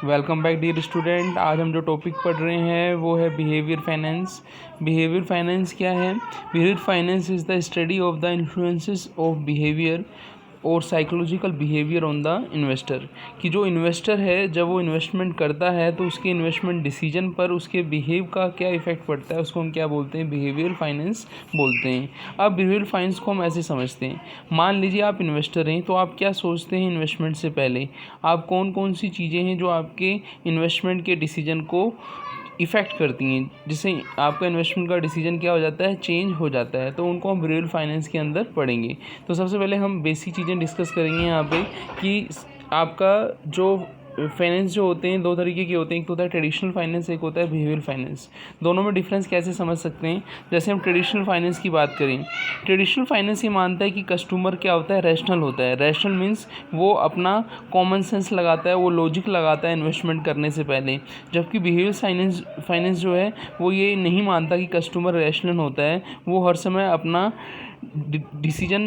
Welcome back dear student. आज हम जो टॉपिक पढ़ रहे हैं वो है बिहेवियर फाइनेंस। बिहेवियर फाइनेंस क्या है? Behaviour finance is the study of the influences of behaviour और psychological behaviour on the investor. कि जो इन्वेस्टर है जब वो इन्वेस्टमेंट करता है तो उसके इन्वेस्टमेंट डिसीजन पर उसके बिहेव का क्या इफेक्ट पड़ता है, उसको हम क्या बोलते हैं? बिहेवियर फाइनेंस बोलते हैं। अब बिहेवियर फाइनेंस को हम ऐसे समझते हैं, मान लीजिए आप इन्वेस्टर हैं तो आप क्या सोचते हैं इन्वेस्टमेंट से पहले? आप कौन कौन सी चीज़ें हैं जो आपके इन्वेस्टमेंट के डिसीजन को इफ़ेक्ट करती हैं, जिससे आपका इन्वेस्टमेंट का डिसीजन क्या हो जाता है? चेंज हो जाता है। तो उनको हम बिहेवियर फाइनेंस के अंदर पढ़ेंगे। तो सबसे पहले हम बेसिक चीज़ें डिस्कस करेंगे यहाँ पे कि आपका जो फाइनेंस जो होते हैं दो तरीके के होते हैं, एक तो होता है ट्रेडिशनल फाइनेंस, एक होता है बिहेवियर फाइनेंस। दोनों में डिफरेंस कैसे समझ सकते हैं? जैसे हम ट्रेडिशनल फाइनेंस की बात करें, ट्रेडिशनल फाइनेंस ये मानता है कि कस्टमर क्या होता है? रैशनल होता है। रैशनल मीन्स वो अपना कॉमन सेंस लगाता है, वो लॉजिक लगाता है इन्वेस्टमेंट करने से पहले। जबकि बिहेवियर फाइनेंस जो है वो ये नहीं मानता कि कस्टमर रैशनल होता है, वो हर समय अपना डिसीजन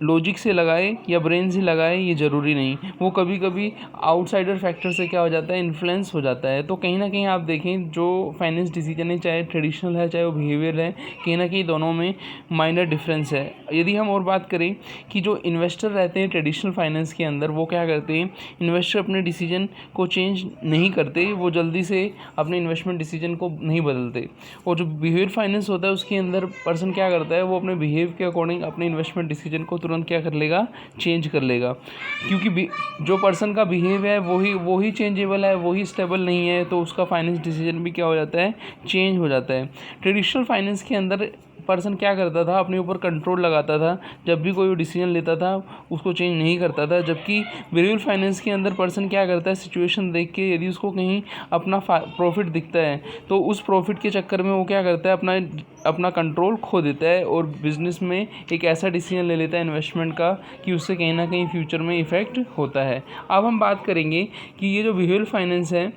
लॉजिक से लगाए या ब्रेन से लगाए, ये ज़रूरी नहीं। वो कभी कभी आउटसाइडर फैक्टर से क्या हो जाता है? इन्फ्लुएंस हो जाता है। तो कहीं ना कहीं आप देखें जो फाइनेंस डिसीजन है, चाहे ट्रेडिशनल है चाहे वो बिहेवियर है, कहीं ना कहीं दोनों में माइनर डिफरेंस है। यदि हम और बात करें कि जो इन्वेस्टर रहते हैं ट्रेडिशनल फाइनेंस के अंदर, वो क्या करते हैं? इन्वेस्टर अपने डिसीजन को चेंज नहीं करते, वो जल्दी से अपने इन्वेस्टमेंट डिसीजन को नहीं बदलते। और जो बिहेवियर फाइनेंस होता है उसके अंदर पर्सन क्या करता है? वो अपने बिहेव के अकॉर्डिंग अपने इन्वेस्टमेंट डिसीजन को तुरंत क्या कर लेगा? चेंज कर लेगा। क्योंकि जो पर्सन का बिहेव है वही चेंजेबल है, वही स्टेबल नहीं है, तो उसका फाइनेंस डिसीजन भी क्या हो जाता है? चेंज हो जाता है। ट्रेडिशनल फाइनेंस के अंदर पर्सन क्या करता था? अपने ऊपर कंट्रोल लगाता था, जब भी कोई डिसीजन लेता था उसको चेंज नहीं करता था। जबकि बिहेवियर फाइनेंस के अंदर पर्सन क्या करता है? सिचुएशन देख के यदि उसको कहीं अपना प्रॉफिट दिखता है तो उस प्रॉफिट के चक्कर में वो क्या करता है? अपना कंट्रोल खो देता है और बिजनेस में एक ऐसा डिसीजन ले लेता है इन्वेस्टमेंट का कि उससे कहीं ना कहीं फ्यूचर में इफ़ेक्ट होता है। अब हम बात करेंगे कि ये जो बिहेवियर फाइनेंस है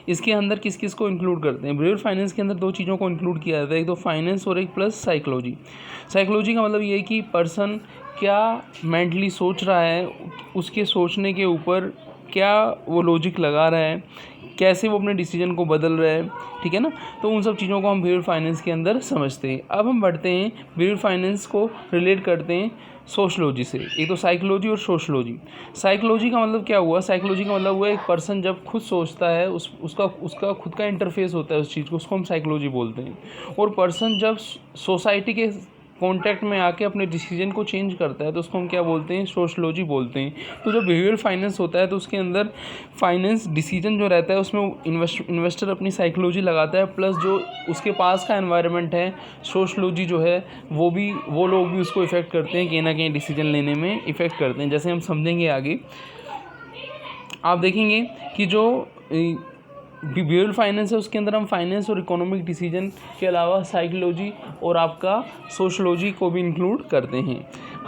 इसके अंदर किस किस को इंक्लूड करते हैं। बिहेवियर फाइनेंस के अंदर दो चीज़ों को इंक्लूड किया जाता है, एक तो फाइनेंस और एक प्लस साइकोलॉजी। साइकोलॉजी का मतलब ये है कि पर्सन क्या मेंटली सोच रहा है, उसके सोचने के ऊपर क्या वो लॉजिक लगा रहा है, कैसे वो अपने डिसीजन को बदल रहा है, ठीक है ना। तो उन सब चीज़ों को हम बिहेवियर फाइनेंस के अंदर समझते हैं। अब हम बढ़ते हैं बिहेवियर फाइनेंस को रिलेट करते हैं सोशलॉजी से। एक तो साइकोलॉजी और सोशलॉजी। साइकोलॉजी का मतलब क्या हुआ? साइकोलॉजी का मतलब हुआ एक पर्सन जब खुद सोचता है, उसका खुद का इंटरफेस होता है उस चीज़ को, उसको हम साइकोलॉजी बोलते हैं। और पर्सन जब सोसाइटी के कॉन्टैक्ट में आके अपने डिसीजन को चेंज करता है तो उसको हम क्या बोलते हैं? सोशलॉजी बोलते हैं। तो जो बिहेवियर फाइनेंस होता है तो उसके अंदर फाइनेंस डिसीजन जो रहता है उसमें इन्वेस्टर अपनी साइकोलॉजी लगाता है, प्लस जो उसके पास का एनवायरनमेंट है, सोशलॉजी जो है वो लोग भी उसको इफ़ेक्ट करते हैं, कहीं ना कहीं डिसीजन लेने में इफ़ेक्ट करते हैं। जैसे हम समझेंगे आगे, आप देखेंगे कि जो बिहेवियर फाइनेंस है उसके अंदर हम फाइनेंस और इकोनॉमिक डिसीजन के अलावा साइकोलॉजी और आपका सोशलॉजी को भी इंक्लूड करते हैं।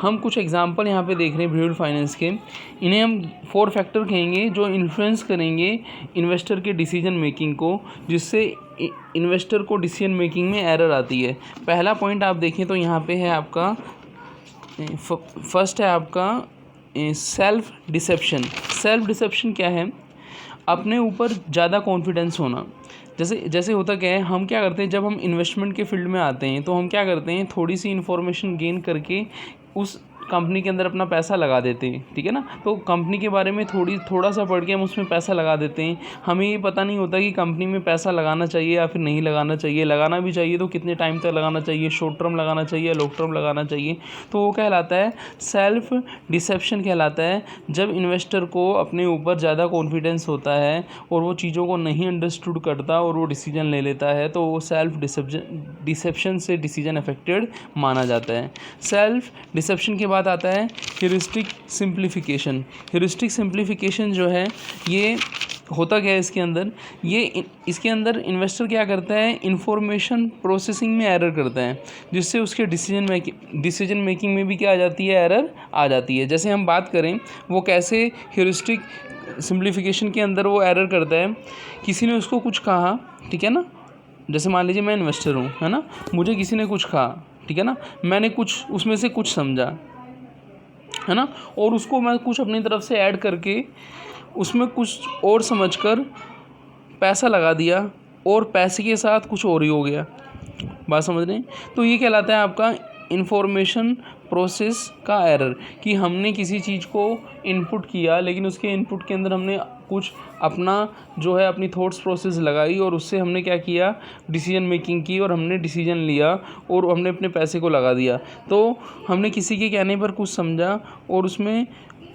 हम कुछ एग्जांपल यहाँ पे देख रहे हैं बिहेवियर फाइनेंस के। इन्हें हम 4 फैक्टर कहेंगे जो इन्फ्लुएंस करेंगे इन्वेस्टर के डिसीजन मेकिंग को, जिससे इन्वेस्टर को डिसीजन मेकिंग में एरर आती है। पहला पॉइंट आप देखें तो यहाँ पे है आपका फर्स्ट है आपका सेल्फ डिसेप्शन। सेल्फ डिसेप्शन क्या है? अपने ऊपर ज़्यादा कॉन्फिडेंस होना। जैसे होता क्या है, हम क्या करते हैं जब हम इन्वेस्टमेंट के फील्ड में आते हैं तो हम क्या करते हैं? थोड़ी सी इन्फॉर्मेशन गेन करके उस कंपनी के अंदर अपना पैसा लगा देते हैं, ठीक है ना। तो कंपनी के बारे में थोड़ा सा पढ़ के हम उसमें पैसा लगा देते हैं। हमें ये पता नहीं होता कि कंपनी में पैसा लगाना चाहिए या फिर नहीं लगाना चाहिए, लगाना भी चाहिए तो कितने टाइम तक लगाना चाहिए, शॉर्ट टर्म लगाना चाहिए, लॉन्ग टर्म लगाना चाहिए। तो वो कहलाता है सेल्फ डिसेप्शन कहलाता है। जब इन्वेस्टर को अपने ऊपर ज़्यादा कॉन्फिडेंस होता है और वो चीज़ों को नहीं अंडरस्टूड करता और वो डिसीजन ले लेता है तो वो सेल्फ डिसेप्शन से डिसीजन अफेक्टेड माना जाता है। सेल्फ डिसेप्शन के बाद आता है ह्यूरिस्टिक सिंप्लीफिकेशन। ह्यूरिस्टिक सिंप्लीफिकेशन जो है ये होता क्या है इसके अंदर इन्वेस्टर क्या करता है? इंफॉर्मेशन प्रोसेसिंग में एरर करता है, जिससे उसके डिसीजन मेकिंग में भी क्या आ जाती है? एरर आ जाती है। जैसे हम बात करें वो कैसे ह्यूरिस्टिक सिंप्लीफिकेशन के अंदर वो एरर करता है। किसी ने उसको कुछ कहा, ठीक है ना, जैसे मान लीजिए मैं इन्वेस्टर हूँ, है ना, मुझे किसी ने कुछ कहा, ठीक है ना, मैंने कुछ उसमें से कुछ समझा, है ना, और उसको मैं कुछ अपनी तरफ से ऐड करके उसमें कुछ और समझकर पैसा लगा दिया और पैसे के साथ कुछ और ही हो गया। बात समझ रहे हैं? तो ये कहलाता है आपका इंफॉर्मेशन प्रोसेस का एरर, कि हमने किसी चीज़ को इनपुट किया लेकिन उसके इनपुट के अंदर हमने कुछ अपना जो है अपनी थॉट्स प्रोसेस लगाई और उससे हमने क्या किया, डिसीजन मेकिंग की और हमने डिसीजन लिया और हमने अपने पैसे को लगा दिया। तो हमने किसी के कहने पर कुछ समझा और उसमें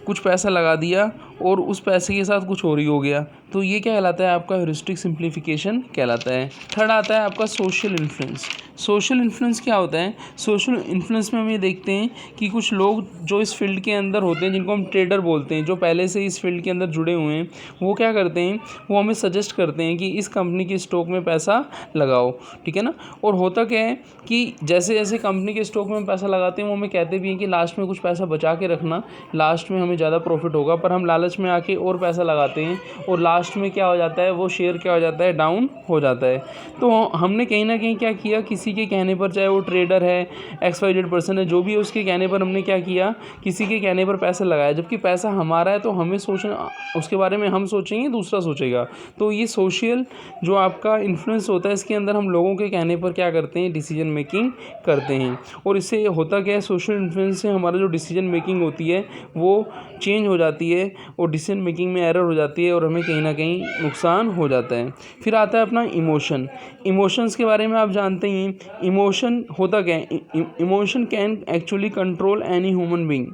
कुछ पैसा लगा दिया और उस पैसे के साथ कुछ और ही हो गया। तो ये क्या कहलाता है, आपका ह्यूरिस्टिक सिंप्लीफिकेशन कहलाता है। थर्ड आता है आपका सोशल इन्फ्लुएंस। सोशल इन्फ्लुएंस क्या होता है? सोशल इन्फ्लुएंस में हम ये देखते हैं कि कुछ लोग जो इस फील्ड के अंदर होते हैं, जिनको हम ट्रेडर बोलते हैं, जो पहले से इस फील्ड के अंदर जुड़े हुए हैं, वो क्या करते हैं, वो हमें सजेस्ट करते हैं कि इस कंपनी के स्टॉक में पैसा लगाओ, ठीक है ना। और होता क्या है कि जैसे जैसे कंपनी के स्टॉक में हम पैसा लगाते हैं, वो हमें कहते भी हैं कि लास्ट में कुछ पैसा बचा के रखना, लास्ट में हमें ज़्यादा प्रॉफिट होगा। पर हम लालच में आके और पैसा लगाते हैं और लास्ट में क्या हो जाता है, वो शेयर क्या हो जाता है, डाउन हो जाता है। तो हमने कहीं ना कहीं क्या किया, किसी के कहने पर, चाहे वो ट्रेडर है, XYZ पर्सन है, जो भी है, उसके कहने पर हमने क्या किया, किसी के कहने पर पैसा लगाया। जबकि पैसा हमारा है तो हमें सोचना, उसके बारे में हम सोचेंगे, दूसरा सोचेगा। तो ये सोशल जो आपका इन्फ्लुएंस होता है, इसके अंदर हम लोगों के कहने पर क्या करते हैं, डिसीजन मेकिंग करते हैं। और इससे होता क्या है, सोशल इन्फ्लुएंस से हमारा जो डिसीजन मेकिंग होती है वो चेंज हो जाती है और डिसीजन मेकिंग में एरर हो जाती है और हमें कहीं ना कहीं नुकसान हो जाता है। फिर आता है अपना इमोशन। इमोशंस के बारे में आप जानते ही हैं। इमोशन होता क्या है, emotion can actually control any human being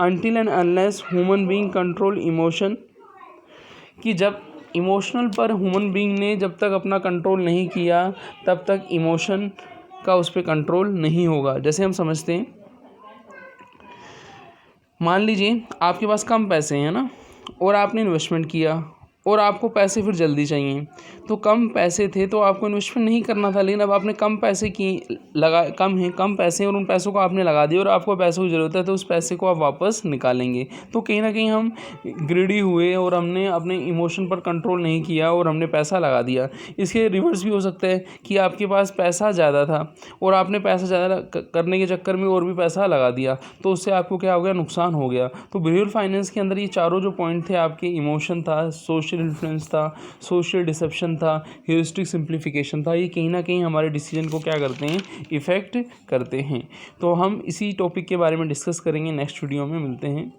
until and unless human being control emotion, कि जब इमोशनल पर ह्यूमन बीइंग ने जब तक अपना कंट्रोल नहीं किया, तब तक इमोशन का उस पर कंट्रोल नहीं होगा। जैसे हम समझते हैं, मान लीजिए आपके पास कम पैसे हैं ना, और आपने इन्वेस्टमेंट किया और आपको पैसे फिर जल्दी चाहिए। तो कम पैसे थे तो आपको इन्वेस्टमेंट नहीं करना था, लेकिन अब आपने कम पैसे की लगा, कम पैसे हैं और उन पैसों को आपने लगा दिया और आपको पैसों की ज़रूरत है, तो उस पैसे को आप वापस निकालेंगे। तो कहीं ना कहीं हम ग्रीडी हुए और हमने अपने इमोशन पर कंट्रोल नहीं किया और हमने पैसा लगा दिया। इसके रिवर्स भी हो सकता है कि आपके पास पैसा ज़्यादा था और आपने पैसा ज़्यादा करने के चक्कर में और भी पैसा लगा दिया, तो उससे आपको क्या हो गया, नुकसान हो गया। तो बिहेवियर फाइनेंस के अंदर ये चारों जो पॉइंट थे आपके, इमोशन था, सोशल इन्फ्लुएंस था, सोशल डिसेप्शन था, ह्यूरिस्टिक सिंप्लीफिकेशन था, ये कहीं ना कहीं हमारे डिसीजन को क्या करते हैं, इफ़ेक्ट करते हैं। तो हम इसी टॉपिक के बारे में डिस्कस करेंगे नेक्स्ट वीडियो में। मिलते हैं।